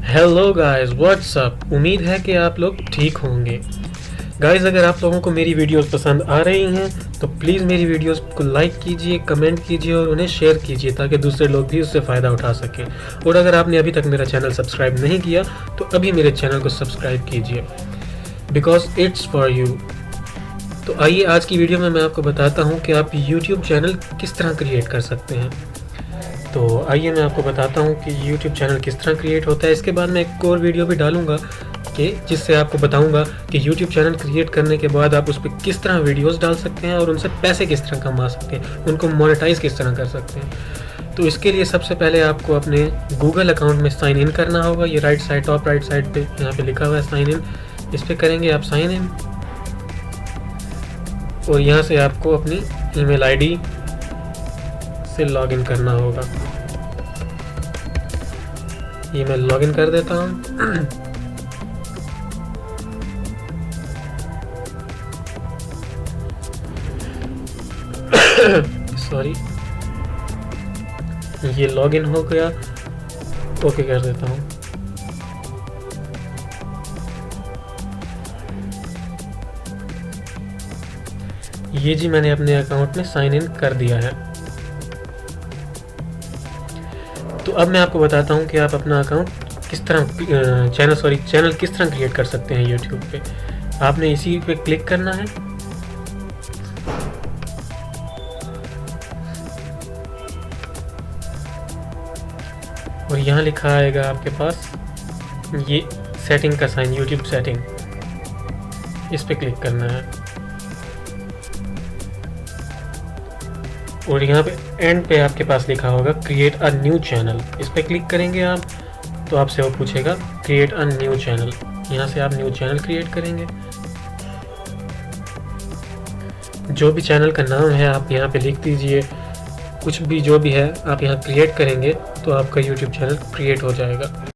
Hello guys, WhatsApp. उम्मीद है कि आप लोग ठीक होंगे। गाइस, अगर आप लोगों को मेरी वीडियोस पसंद आ रही हैं तो प्लीज़ मेरी वीडियोस को लाइक कीजिए, कमेंट कीजिए और उन्हें शेयर कीजिए ताकि दूसरे लोग भी उससे फ़ायदा उठा सकें। और अगर आपने अभी तक मेरा चैनल सब्सक्राइब नहीं किया तो अभी मेरे चैनल को सब्सक्राइब कीजिए, बिकॉज इट्स फॉर यू। तो आइए आज की वीडियो में मैं आपको बताता हूँ कि आप यूट्यूब चैनल किस तरह क्रिएट कर सकते हैं। तो आइए मैं आपको बताता हूँ कि यूट्यूब चैनल किस तरह क्रिएट होता है। इसके बाद मैं एक और वीडियो भी डालूँगा कि जिससे आपको बताऊँगा कि यूट्यूब चैनल क्रिएट करने के बाद आप उस पर किस तरह वीडियोस डाल सकते हैं और उनसे पैसे किस तरह कमा सकते हैं, उनको मोनेटाइज किस तरह कर सकते हैं। तो इसके लिए सबसे पहले आपको अपने गूगल अकाउंट में साइन इन करना होगा। ये right side, top right side पे यहाँ पे लिखा हुआ है साइन इन। इस पर करेंगे आप साइन इन और यहाँ से आपको अपनी ईमेल आईडी से लॉगिन करना होगा। ये मैं लॉगिन कर देता हूँ। सॉरी, ये लॉगिन हो गया। ओके कर देता हूँ। ये जी मैंने अपने अकाउंट में साइन इन कर दिया है। तो अब मैं आपको बताता हूँ कि आप अपना अकाउंट किस तरह चैनल किस तरह क्रिएट कर सकते हैं यूट्यूब पे। आपने इसी पे क्लिक करना है और यहाँ लिखा आएगा आपके पास ये सेटिंग का साइन, यूट्यूब सेटिंग। इस पे क्लिक करना है और यहाँ पे एंड पे आपके पास लिखा होगा क्रिएट अ न्यू चैनल। इस पे क्लिक करेंगे आप तो आपसे वो पूछेगा क्रिएट अ न्यू चैनल। यहाँ से आप न्यू चैनल क्रिएट करेंगे। जो भी चैनल का नाम है आप यहाँ पे लिख दीजिए। कुछ भी जो भी है आप यहाँ क्रिएट करेंगे तो आपका यूट्यूब चैनल क्रिएट हो जाएगा।